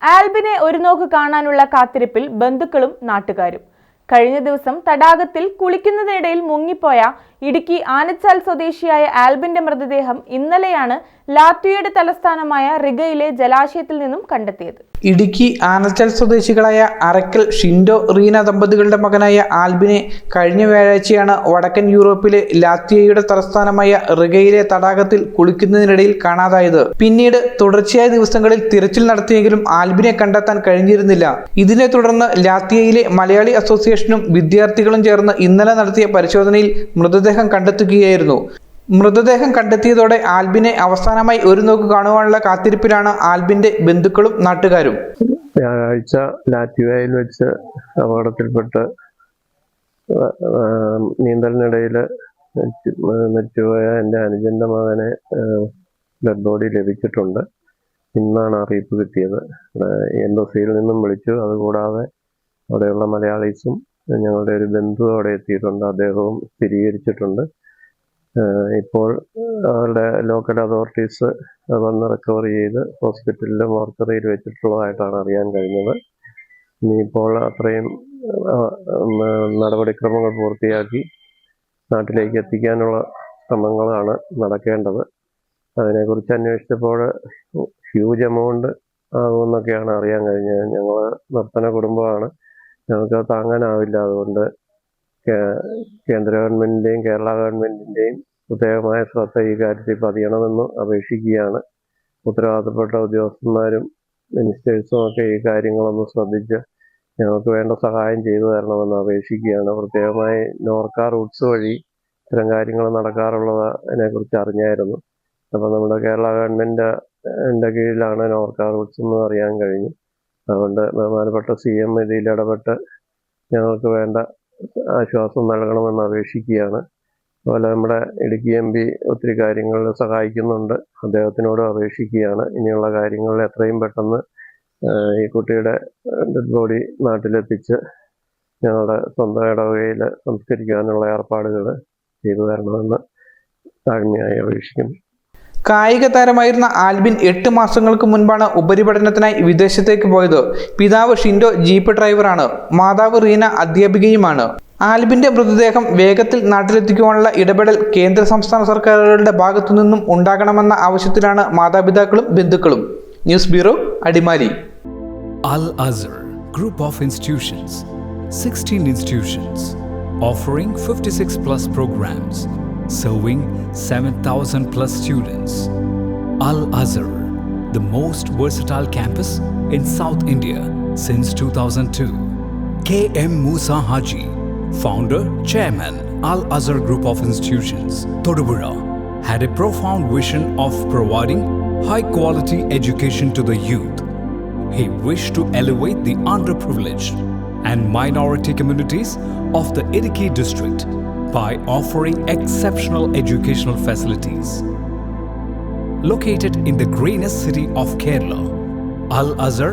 ആൽബിനെ ഒരു നോക്ക് കാണാനുള്ള കാത്തിരിപ്പിൽ ബന്ധുക്കളും നാട്ടുകാരും. കഴിഞ്ഞ ദിവസം തടാകത്തിൽ കുളിക്കുന്നതിനിടയിൽ മുങ്ങിപ്പോയ ഇടുക്കി ആനച്ചാൽ സ്വദേശിയായ ആൽബിന്റെ മൃതദേഹം ഇന്നലെയാണ് ലാത്വിയയുടെ തലസ്ഥാനമായ റിഗയിലെ ജലാശയത്തിൽ നിന്നും കണ്ടെത്തിയത്. ഇടുക്കി ആനച്ചാൽ സ്വദേശികളായ അറക്കൽ ഷിൻഡോ റീന ദമ്പതികളുടെ മകനായ ആൽബിനെ കഴിഞ്ഞ വ്യാഴാഴ്ചയാണ് വടക്കൻ യൂറോപ്പിലെ ലാത്വിയയുടെ തലസ്ഥാനമായ റിഗയിലെ തടാകത്തിൽ കുളിക്കുന്നതിനിടയിൽ കാണാതായത്. പിന്നീട് തുടർച്ചയായ ദിവസങ്ങളിൽ തിരച്ചിൽ നടത്തിയെങ്കിലും ആൽബിനെ കണ്ടെത്താൻ കഴിഞ്ഞിരുന്നില്ല. ഇതിനെ തുടർന്ന് ലാത്വിയയിലെ മലയാളി അസോസിയേഷനും വിദ്യാർത്ഥികളും ചേർന്ന് ഇന്നലെ നടത്തിയ പരിശോധനയിൽ മൃതദേഹം കണ്ടെത്തുകയായിരുന്നു. മൃതദേഹം കണ്ടെത്തിയതോടെ ആൽബിനെ അവസാനമായി ഒരു നോക്ക് കാണുവാനുള്ള കാത്തിരിപ്പിലാണ് ആൽബിന്റെ ബന്ധുക്കളും നാട്ടുകാരും. വ്യാഴാഴ്ച ലാറ്റ്വിയയിൽ വെച്ച് അപകടത്തിൽപ്പെട്ട് നീന്തലിനിടയിൽ മരിച്ചുപോയ എൻ്റെ അനുജന്റെ മകനെ ഡെഡ് ബോഡി ലഭിച്ചിട്ടുണ്ട്. ഇന്നാണ് അറിയിപ്പ് കിട്ടിയത്. എംബസിയിൽ നിന്നും വിളിച്ചു. അതുകൂടാതെ അവിടെയുള്ള മലയാളീസും ഞങ്ങളുടെ ഒരു ബന്ധു അവിടെ എത്തിയിട്ടുണ്ട്. അദ്ദേഹവും സ്ഥിരീകരിച്ചിട്ടുണ്ട്. ഇപ്പോൾ അവരുടെ ലോക്കൽ അതോറിറ്റീസ് വന്ന് റിക്കവർ ചെയ്ത് ഹോസ്പിറ്റലിൽ മോർച്ചറിയിൽ വെച്ചിട്ടുള്ളതായിട്ടാണ് അറിയാൻ കഴിഞ്ഞത്. ഇനിയിപ്പോൾ അത്രയും നടപടിക്രമങ്ങൾ പൂർത്തിയാക്കി നാട്ടിലേക്ക് എത്തിക്കാനുള്ള ശ്രമങ്ങളാണ് നടക്കേണ്ടത്. അതിനെക്കുറിച്ച് അന്വേഷിച്ചപ്പോൾ ഹ്യൂജ് എമൗണ്ട് ആകുമെന്നൊക്കെയാണ് അറിയാൻ കഴിഞ്ഞത്. ഞങ്ങൾ നിർത്തന കുടുംബമാണ്, ഞങ്ങൾക്ക് താങ്ങാനാവില്ല. അതുകൊണ്ട് കേന്ദ്ര ഗവൺമെന്റിന്റെയും കേരള ഗവൺമെന്റിന്റെയും പ്രത്യേകമായ ശ്രദ്ധ ഈ കാര്യത്തിൽ പതിയണമെന്ന് അപേക്ഷിക്കുകയാണ്. ഉത്തരവാദിത്തപ്പെട്ട ഉദ്യോഗസ്ഥന്മാരും മിനിസ്റ്റേഴ്സും ഒക്കെ ഈ കാര്യങ്ങളൊന്ന് ശ്രദ്ധിച്ച് ഞങ്ങൾക്ക് വേണ്ട സഹായം ചെയ്തു തരണമെന്ന് അപേക്ഷിക്കുകയാണ്. പ്രത്യേകമായി നോർക്ക റൂട്ട്സ് വഴി ഇത്തരം കാര്യങ്ങൾ നടക്കാറുള്ളതിനെ കുറിച്ച് അറിഞ്ഞായിരുന്നു. അപ്പോൾ നമ്മുടെ കേരള ഗവൺമെന്റിന്റെ കീഴിലാണ് നോർക്ക റൂട്ട്സ് എന്ന് അറിയാൻ കഴിഞ്ഞു. അതുകൊണ്ട് ബഹുമാനപ്പെട്ട CM ഇതിൽ ഇടപെട്ട് ഞങ്ങൾക്ക് വേണ്ട ആശ്വാസം നൽകണമെന്ന് അപേക്ഷിക്കുകയാണ്. അതുപോലെ നമ്മുടെ ഇടുക്കി MP ഒത്തിരി കാര്യങ്ങളിൽ സഹായിക്കുന്നുണ്ട്. അദ്ദേഹത്തിനോട് അപേക്ഷിക്കുകയാണ് ഇനിയുള്ള കാര്യങ്ങളിൽ എത്രയും പെട്ടെന്ന് ഈ കുട്ടിയുടെ ഡെഡ് ബോഡി നാട്ടിലെത്തിച്ച് ഞങ്ങളുടെ സ്വന്തം ഇടവകയിൽ സംസ്കരിക്കാനുള്ള ഏർപ്പാടുകൾ ചെയ്തു തരണമെന്ന് താഴ്മയായി അപേക്ഷിക്കുന്നു. കായിക താരമായിരുന്ന ആൽബിൻ 8 മാസങ്ങൾക്ക് മുൻപാണ് ഉപരിപഠനത്തിനായി വിദേശത്തേക്ക് പോയത്. പിതാവ് ഷിൻഡോ ജീപ്പ് ഡ്രൈവറാണ്. മാതാവ് റീന അധ്യാപികയുമാണ്. ആൽബിന്റെ മൃതദേഹം വേഗത്തിൽ നാട്ടിലെത്തിക്കുവാനുള്ള ഇടപെടൽ കേന്ദ്ര സംസ്ഥാന സർക്കാരുകളുടെ ഭാഗത്തു നിന്നും ഉണ്ടാകണമെന്ന ആവശ്യത്തിലാണ് മാതാപിതാക്കളും ബന്ധുക്കളും. News bureau, Adimali. Al Azhar Group of Institutions, 16 institutions offering 56 plus programs, serving 7,000 plus students. Al Azhar, the most versatile campus in South India since 2002. K.M. Musa Haji, founder, chairman, Al Azhar Group of Institutions, Thodupuzha, had a profound vision of providing high quality education to the youth. He wished to elevate the underprivileged and minority communities of the Idukki district by offering exceptional educational facilities. Located in the greenest city of Kerala, Al Azhar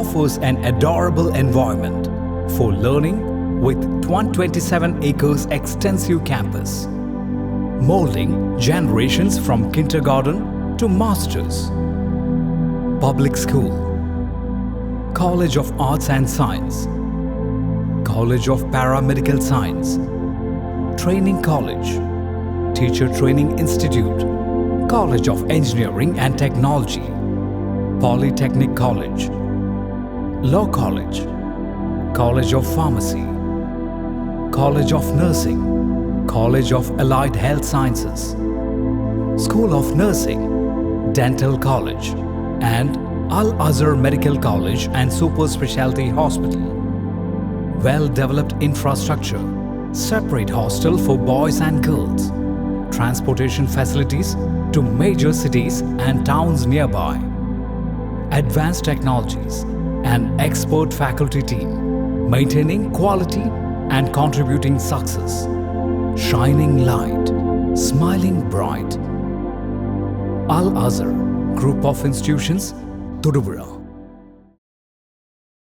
offers an adorable environment for learning with 127 acres extensive campus, molding generations from kindergarten to masters. Public school, College of Arts and Science, College of Paramedical Science, Training College, Teacher Training Institute, College of Engineering and Technology, Polytechnic College, Law College, College of Pharmacy, College of Nursing, College of Allied Health Sciences, School of Nursing, Dental College, and Al Azhar Medical College and Super Specialty Hospital. Well-developed infrastructure, separate hostel for boys and girls, transportation facilities to major cities and towns nearby, advanced technologies, and expert faculty team, maintaining quality and contributing success, shining light, smiling bright. Al Azhar Group of Institutions, Thodupuzha.